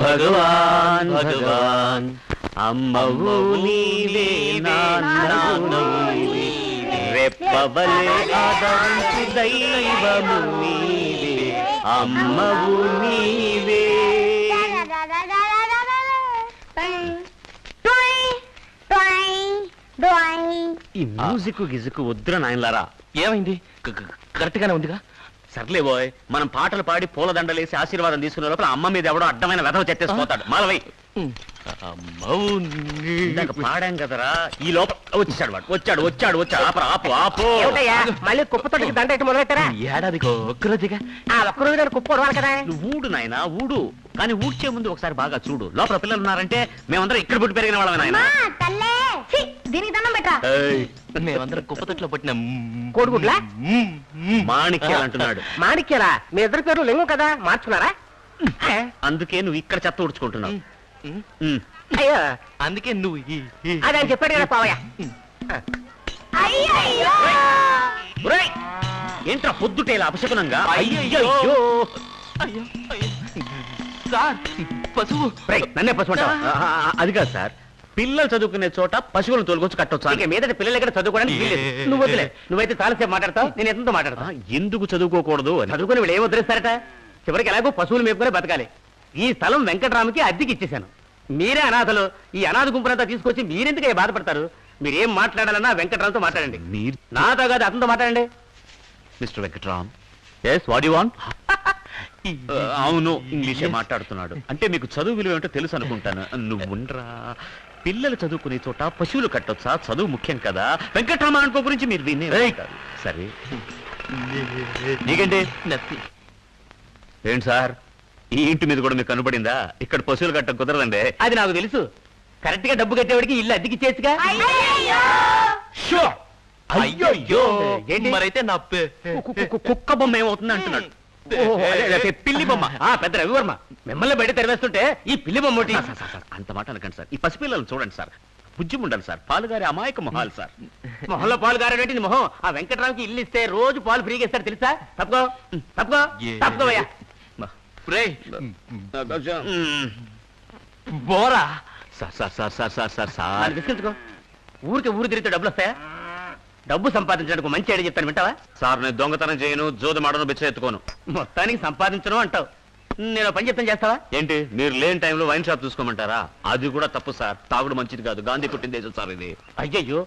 భగవాన్ భగవాన్ అమ్మవు నీవే నాన్నవు నీవే రెప్పవలే ఆదరించు దైవము నీవే అమ్మవు నీవే. ఈ మ్యూజిక్ గిజుకు వద్దురా నాయనలారా. ఏమైంది? కరెక్ట్ గానే ఉందిగా. సర్లే బోయ్, మనం పాటలు పాడి పూలదండలేసి ఆశీర్వాదం తీసుకునే లోపల అమ్మ మీద ఎవడో అడ్డమైన వెధవ చెత్తేసిపోతాడు. మాలవై ఇందాక పాడాం కదరా, ఈ లోపల వచ్చాడు వాడు. వచ్చాడు వచ్చాడు వచ్చాడు. ఆపరా ఆపు ఆపు. మళ్ళీ కుప్పతోటికి దండ ఎట్టి మొదలెట్టారా? ఏడాదికి ఒక్కరోజుగా. ఒక్కరోజు కుప్ప ఉడవాలి కదా. నువ్వు ఊడు నాయనా ఊడు, కానీ ఊడ్చే ముందు ఒకసారి బాగా చూడు. లోపల పిల్లలు ఉన్నారంటే మేమందరం ఇక్కడ పుట్టి పెరిగిన వాళ్ళమే నాయన. దీనికి దండం పెట్టా. మేమందరం కుప్పతొట్లో పుట్టిన కోడిగుడ్లా? మాణిక్యాలు అంటున్నాడు. మాణిక్యాలా? మీ ఇద్దరు పేర్లు లింగం కదా, మార్చుకున్నారా? అందుకే నువ్వు ఇక్కడ చెత్త ఊడ్చుకుంటున్నావు. అయ్యో, అందుకే నువ్వు అదే అని చెప్పాడు కదా పావయ్య. ఒరేయ్, ఏంట్రా పొద్దుటేలా అపశకునంగా? అయ్యయ్యో. సార్, పశువు. నన్నే పశువు అంటావా? అది కాదు సార్, పిల్లలు చదువుకునే చోట పశువులను తోలుకొచ్చి కట్టొచ్చు. ఇక మీదట పిల్లలు ఎక్కడ చదువుకోవడానికి వీల్లేదు. నువ్వు వదిలే. నువ్వైతే చాలాసేపు మాట్లాడతావు, నేను ఎంతో మాట్లాడతా. ఎందుకు చదువుకోకూడదు? చదువుకుని వీళ్ళు ఏం వదిలేస్తారట? చివరికి ఎలాగో పశువులు మేపుకునే బతకాలి. ఈ స్థలం వెంకటరామకి అద్దెకి ఇచ్చేశాను. మీరే అనాథలు. ఈ అనాథ గుంపునంతా తీసుకొచ్చి మీరెందుకు బాధపడతారు? మీరేం మాట్లాడాలన్నా వెంకటరామ్తో మాట్లాడండి. మీరు నాతో కాదు, అతనితో మాట్లాడండి. Mister Venkatram. Yes, what you want? అవును, ఇంగ్లీషే మాట్లాడుతున్నాడు. అంటే మీకు చదువు విలువ ఏమిటో తెలుసు అనుకుంటాను. నువ్వు ఉండరా. పిల్లలు చదువుకునే చోట పశువులు కట్టొచ్చా? చదువు ముఖ్యం కదా. వెంకటరామ అనుకో గురించి మీరు వినే ఉంటారు. సరే, నీకంటే ఏంటి సార్, ఈ ఇంటి మీద కూడా మీకు కనబడిందా? ఇక్కడ పశువులు కట్టడం కుదరదండి. అది నాకు తెలుసు. కరెక్ట్ గా డబ్బు కట్టేవాడికి ఇల్లు అద్దెకి ఇచ్చేసిగా. అయ్యో, ఏంటి మరైతే నా కుక్క బొమ్మ ఏమవుతుంది అంటున్నాడు. పిల్లి బొమ్మ. పెద్ద రవివర్మ మిమ్మల్ని బయట తెరవేస్తుంటే ఈ పిల్లి బొమ్మ ఒకటి. అంత మాట అనకండి సార్. ఈ పసిపిల్లలను చూడండి సార్, బుజ్జి ఉండాలి సార్. పాలుగారి అమాయక మొహాలు సార్. మొహంలో పాలు గారేటి మొహం. ఆ వెంకటరావుకి ఇల్లు ఇస్తే రోజు పాలు ఫ్రీగా ఇస్తారు తెలుసా? తప్పుకో తప్పుకో తప్పుకోవయ్యా. బోరా. Sir sir sir sir sir sir sir విసిగించుకో. ఊరికి ఊరు తిరిగితే డబ్బులు వస్తాయా? డబ్బు సంపాదించడానికి మంచి ఐడియా చెప్తాను, వింటావా? సార్, నేను దొంగతనం చేయను, జోదమాడను, బిచ్చ ఎత్తుకోను. మొత్తానికి సంపాదించను అంటావు. నేను పని చెప్తాను, చేస్తావా? ఏంటి, మీరు లేని టైంలో వైన్ షాప్ చూసుకోమంటారా? అది కూడా తప్పు సార్. తాగుడు మంచిది కాదు. గాంధీ పుట్టిందేదో సార్ ఇది. అయ్యయ్యో,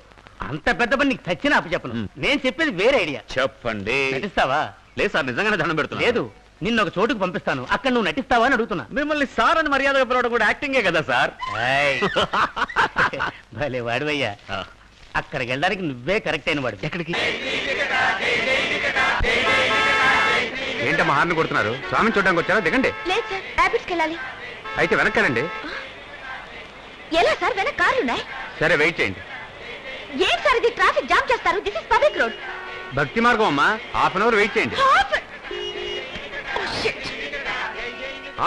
అంత పెద్ద పని నీకు చచ్చిన అప్పు చెప్పను. నేను చెప్పేది వేరే ఐడియా. చెప్పండి. నటిస్తావా? లేదు సార్, నిజంగానే దండం పెడుతున్నా. లేదు, నిన్న ఒక చోటుకు పంపిస్తాను, అక్కడ నువ్వు నటిస్తావా అని అడుగుతున్నా. మిమ్మల్ని సార్ అని మర్యాదగా పిలవడం కూడా యాక్టింగే కదా సార్. భలే వాడివయ్యా. అక్కడికి వెళ్ళడానికి నువ్వే కరెక్ట్ అయిన వాడు. ఎక్కడికి? ఏంటమ్మా హార్న్ కొడుతున్నారు? స్వామిని చూడడానికి వచ్చారా? దిగండి. లేదు సార్, ర్యాపిడ్స్కి వెళ్ళాలి. అయితే వెనక్కానండి. ఎలా సార్, వెనక కార్లు ఉన్నాయి. సరే, వెయిట్ చేయండి. ఏం సార్ ఇది? ట్రాఫిక్ జామ్ చేస్తారు. This is public road. భక్తి మార్గం అమ్మా. హాఫ్ అన్ అవర్ వెయిట్ చేయండి.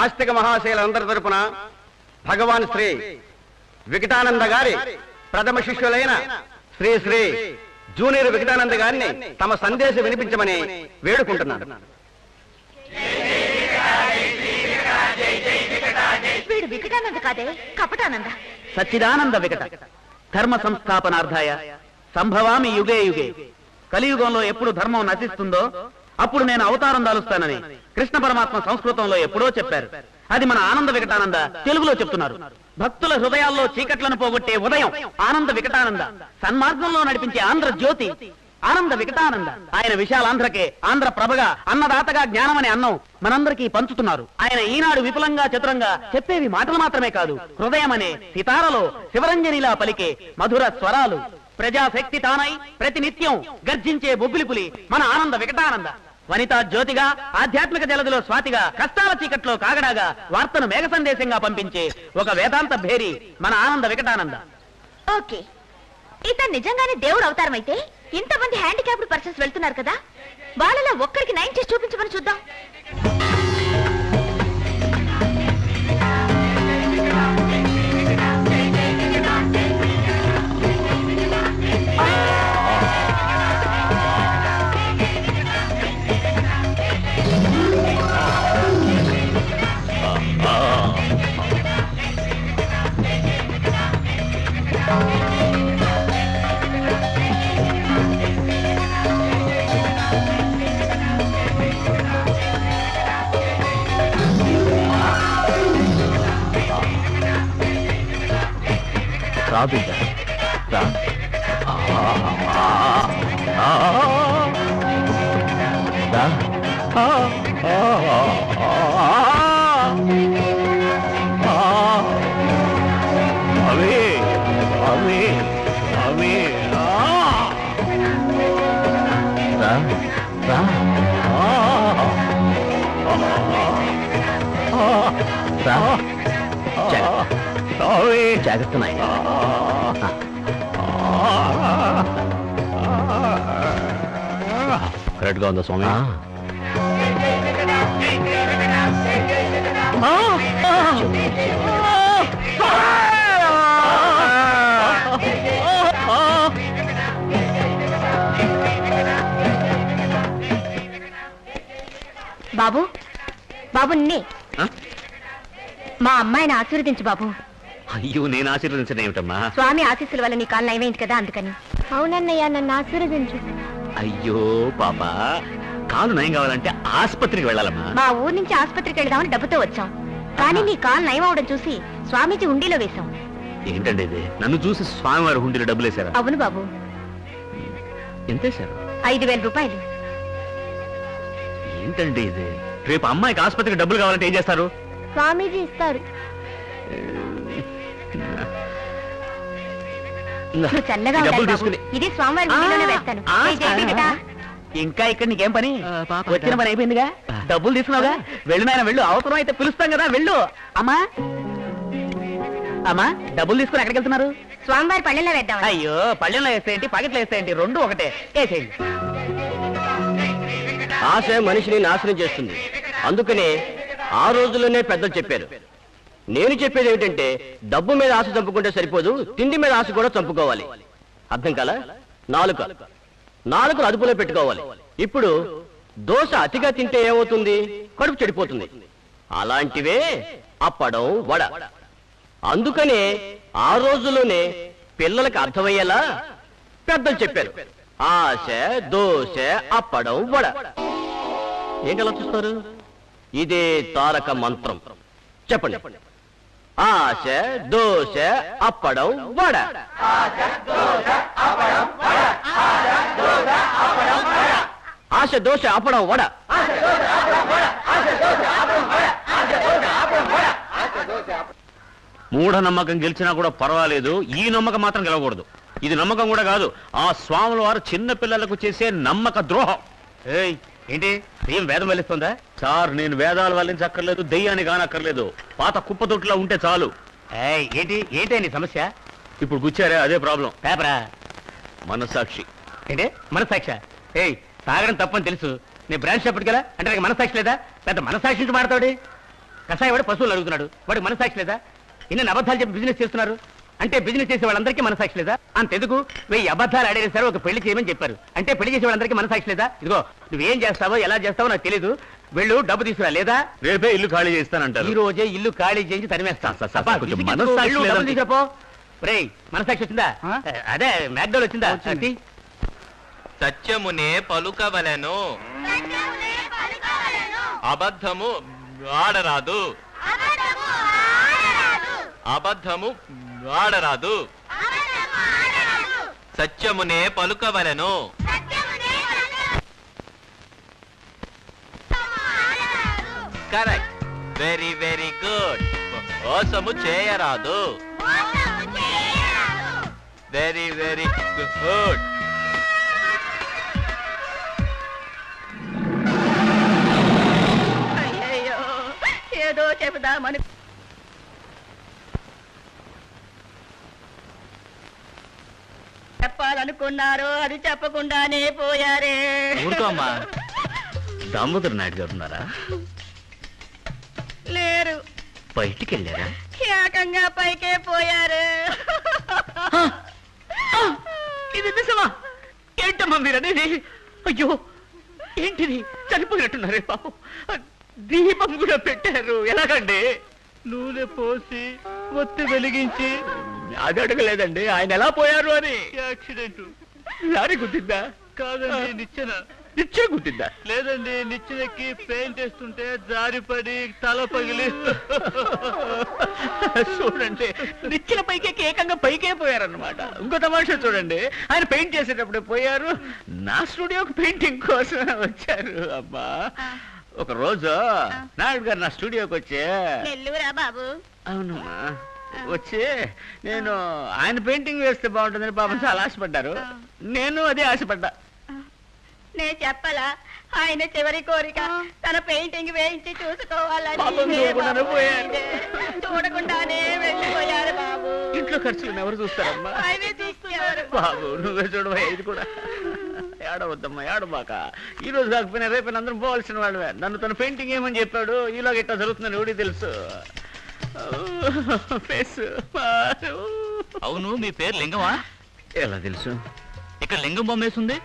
ఆస్తిక మహాశైలందరి తరపున భగవాన్ శ్రీ వికటానంద గారి ప్రథమ శిష్యులైన శ్రీ శ్రీ జూనియర్ వికటానంద గారిని తమ సందేశం వినిపించమని వేడుకుంటున్నాను. వీడు వికటానంద కాదే, కపటానంద. సచ్చిదానంద వికట ధర్మ సంస్థాపనార్థాయ సంభవామి యుగే యుగే. కలియుగంలో ఎప్పుడు ధర్మం నశిస్తుందో అప్పుడు నేను అవతారం దాలుస్తానని కృష్ణ పరమాత్మ సంస్కృతంలో ఎప్పుడో చెప్పారు. అది మన ఆనంద వికటానంద తెలుగులో చెప్తున్నారు. భక్తుల హృదయాల్లో చీకట్లను పోగొట్టే ఉదయం ఆనంద వికటానంద, సన్మార్గంలో నడిపించే ఆంధ్ర జ్యోతి ఆనంద వికటానంద. ఆయన విశాలాంధ్రకే ఆంధ్ర ప్రభగా, అన్నదాతగా జ్ఞానమనే అన్నం మనందరికీ పంచుతున్నారు. ఆయన ఈనాడు విపులంగా చతురంగా చెప్పేవి మాటలు మాత్రమే కాదు, హృదయమనే సితారలో శివరంజనిలా పలికే మధుర స్వరాలు. ప్రజాశక్తి తానై ప్రతినిత్యం గర్జించే బొబ్బిలిపులి మన ఆనంద వికటానంద. వనితా జ్యోతిగా, ఆధ్యాత్మిక జలదిలో స్వాతిగా, కష్టాల చీకట్లో కాగడాగా, వార్తను మేఘ సందేశంగా పంపించే ఒక వేదాంత భేరి మన ఆనంద వికటానంద. ఓకే, ఇతను నిజంగానే దేవుడు అవతారం అయితే ఇంతమంది హ్యాండిక్యాప్డ్ పర్సన్స్ వెళ్తున్నారు కదా, వాళ్ళలో ఒక్కరికి నయం చేసి చూపించమని చూద్దాం. రా బిడ్డ రా. రా. అవే అవే అవే రా రా రా. జాగ్రత్త నాయన. కరెక్ట్గా ఉందా స్వామి? బాబు బాబు నిన్నే మా అమ్మాయిని ఆశీర్వదించు బాబు. అయ్యో నేను ఆశీర్వదించడం ఏమిటమ్మా? స్వామి ఆశీస్సుల వల్ల నీ కాలు నయమైంది కదా అందుకని. అవునన్నయ్య నన్ను ఆశీర్వదించు. అయ్యో పాప, కాలు నయం కావాలంటే ఆసుపత్రికి వెళ్ళాలమ్మా. మా ఊరు నుంచి ఆసుపత్రికి వెళదామని డబ్బుతో వచ్చాం, కానీ నీ కాలు నయం అవడం చూసి స్వామీజీ హుండీలో వేశాం. ఏంటండి ఇది? నన్ను చూసి స్వామివారి హుండీలో డబ్బులు వేశారా? అవును బాబు. ఎంత వేశారు? 5,000 రూపాయలు. ఏంటండి ఇది? రేపు అమ్మాయికి ఆసుపత్రికి డబ్బులు కావాలంటే ఏం చేస్తారు? స్వామీజీ ఇస్తారు. నువ్వు చల్లగా ఈ డబ్బులు ఉండాలి బాబు. తీసుకుని ఇది స్వామివారి హుండీలోనే వేస్తాను. ఏ జై వెంకట. ఇంకా ఇక్కడ నీకేం పని? పాప. వచ్చిన పని అయిపోయిందిగా, డబ్బులు తీసుకున్నావుగా, వెళ్ళు నాయన వెళ్ళు. అవసరం అయితే పిలుస్తాం కదా, వెళ్ళు. అమ్మా అమ్మా, డబ్బులు తీసుకుని ఎక్కడికి వెళ్తున్నారు? స్వామివారి పళ్ళెంలో వేద్దాం. అయ్యో, పళ్ళెంలో వేస్తాయంటి, పకెట్లో వేస్తాయంటి, రెండు ఒకటే. వేసేయండి. ఆశ మనిషిని నాశనం చేస్తుంది. అందుకనే ఆ రోజుల్లోనే పెద్దలు చెప్పారు. నేను చెప్పేది ఏమిటంటే, డబ్బు మీద ఆశ చంపుకుంటే సరిపోదు, తిండి మీద ఆశ కూడా చంపుకోవాలి. అర్థం కాలా? నాలుకలు అదుపులో పెట్టుకోవాలి. ఇప్పుడు దోశ అతిగా తింటే ఏమవుతుంది? కడుపు చెడిపోతుంది. అలాంటివే అప్పడం, వడ. అందుకనే ఆ రోజుల్లోనే పిల్లలకు అర్థమయ్యేలా పెద్దలు చెప్పారు. ఆశ, దోశ, అప్పడం, వడ. ఏంటలా చూస్తారు? ఇదే తారక మంత్రం. చెప్పండి. ఆశ, దోశ, అప్పడం, వడ. ఆశ, దోశ, అప్పడం, వడ. మూఢనమ్మకం గెలిచినా కూడా పర్వాలేదు, ఈ నమ్మకం మాత్రం గెలవకూడదు. ఇది నమ్మకం కూడా కాదు, ఆ స్వాముల వారు చిన్న పిల్లలకు చేసే నమ్మక ద్రోహం. ఏయ్, ఏంటి దెయ్యం వేదం వల్లిస్తుందా? సార్, నేను వేదాలు వల్లించక్కర్లేదు, దెయ్యాన్ని కానక్కర్లేదు. పాత కుప్పతొట్టులా ఉంటే చాలు. ఏయ్, ఏంటి నీ సమస్య? ఇప్పుడు గుచ్చారే, అదే ప్రాబ్లం. పేపరా? మనస్సాక్షి. ఏంటి మనసాక్షి? ఏయ్, తాగడం తప్పని తెలుసు, నీ బ్రాంచ్ చెప్పడు కదా, అంటే నాకు మనసాక్షి లేదా? పెద్ద మనసాక్షి నుంచి మాడతాడు. కషాయ వాడు పశువులు అడుగుతున్నాడు, వాడికి మనసాక్షి లేదా? ఇన్ని అబద్ధాలు చెప్పి బిజినెస్ చేస్తున్నారు అంటే బిజినెస్ చేసే వాళ్ళందరికీ మనసాక్షి లేదా? అంతెందుకు 1000 అబద్ధాలు ఆడేసారు, ఒక పెళ్లి చేయమని చెప్పారు అంటే పెళ్లి చేసే వాళ్ళందరికీ మనసాక్షి లేదా? ఇదిగో, నువ్వేం చేస్తావో ఎలా చేస్తావో నాకు తెలీదు, వెళ్ళు డబ్బు తీసుకురా, లేదా రేపే ఇల్లు ఖాళీ చేస్తానంటారు. ఈ రోజే ఇల్లు ఖాళీ చేసి తరిమేస్తాను. సార్, సార్, సార్, కొంచెం మనస్సాక్షి లేదంటే. చెప్పు. రేయ్, మనసాక్షి వచ్చిందా? అదే మ్యాక్డోల్ వచ్చిందా? సత్యమునే పలుకవలెను, అబద్ధము ఆడరాదు. అబద్ధము ఆడరాదు. సత్యమునే పలుకవలెను. కరెక్ట్. Very very good. మోసము చేయరాదు. Very very good. ఏదో చెబుదామని చెప్పాలనుకున్నారు, అది చెప్పకుండానే పోయారే. ఊరుకోమ్మా. దామోదర్ నాయుడు గారు ఉన్నారా? లేరు, బయటికి వెళ్ళారా? ఏకంగా పైకే పోయారు. ఇది నిజమా? ఏంటమ్మా మీరనేది? అయ్యో, ఏంటిది? చనిపోయినట్టున్నారే పాపం. దీపం కూడా పెట్టారు, ఎలాగండి? నూనె పోసి ఒత్తి వెలిగించి. అది అడగలేదండి, ఆయన ఎలా పోయారు అని. యాక్సిడెంట్. లారీ గుద్దిందా? కాదండి, నిచ్చెన. నిచ్చెన కుట్టిందా? లేదండి, నిచ్చినెక్కి పెయింట్ వేస్తుంటే జారిపడి తల పగిలి. చూడండి, నిచ్చెన పైకి ఏకంగా పైకే పోయారన్నమాట. ఇంకో తమాషా చూడండి, ఆయన పెయింట్ చేసేటప్పుడే పోయారు, నా స్టూడియోకి పెయింటింగ్ కోసం వచ్చారు. అబ్బా, ఒక రోజు నాయుడు గారు నా స్టూడియోకి వచ్చే బాబు. అవునమ్మా, వచ్చి నేను ఆయన పెయింటింగ్ వేస్తే బాగుంటుందని పాపం చాలా ఆశపడ్డారు. నేను అదే ఆశపడ్డా. నేను చెప్పలా, ఆయన చివరి కోరిక తన పెయింటింగ్ వేయించి చూసుకోవాలని. పాపం చూడకుండానే పోయారు. చూడకుండానే వెళ్ళిపోయారు బాబు. ఇంట్లో ఖర్చులు ఎవరు చూస్తారమ్మా? ఆయనే చూస్తున్నారు. బాబు నువ్వే చూడవా, ఇది కూడా ఏడవద్దమ్మా, ఏడబాక. ఈ రోజు కాకపోయినా రేపైనా అందరం పోవాల్సిన వాళ్ళవే. నన్ను తన పెయింటింగ్ ఏమని చెప్పాడు, ఈలోగా ఇట్లా జరుగుతుందని ఎవడికి తెలుసు. ఫేస్ అవును, మీ పేరు లింగమా? ఎలా తెలుసు? ఇక్కడ లింగం బొమ్మ వేసింది.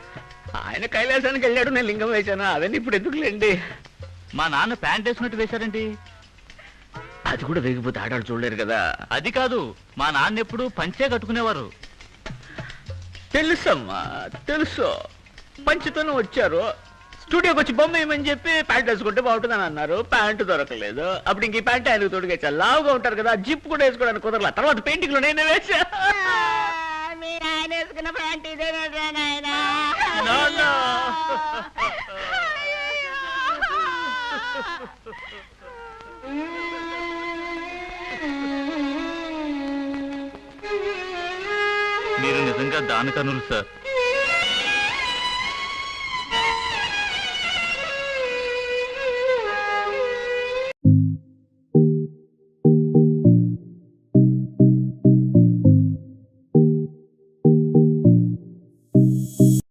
ఆయన కైలాసానికి వెళ్ళాడు, నేను లింగం వేశాను. అవన్నీ ఇప్పుడు ఎందుకులేండి. మా నాన్న ప్యాంట్ వేసినట్టు వేశారేంటి? అది కూడా వేగిపోతే ఆడాడు చూడలేరు కదా. అది కాదు, మా నాన్న ఎప్పుడు పంచే కట్టుకునేవారు. తెలుసమ్మా, తెలుసు. పంచుతోనే వచ్చారు. స్టూడియోకి వచ్చి బొమ్మ ఏమని చెప్పి ప్యాంట్ వేసుకుంటే బాగుంటుందని అన్నారు. ప్యాంటు దొరకలేదు. అప్పుడు ఇంక ఈ ప్యాంట్ ఆయనకు తోడుగా లావుగా ఉంటారు కదా, జిప్ కూడా వేసుకోవడానికి కుదరలా. తర్వాత పెయింటింగ్ లో నేనే వేసా. మీరు ఆయన వేసుకున్న ప్యాంట్ ఇదేనా నాయన? మీరు నిజంగా దానకనులు సార్.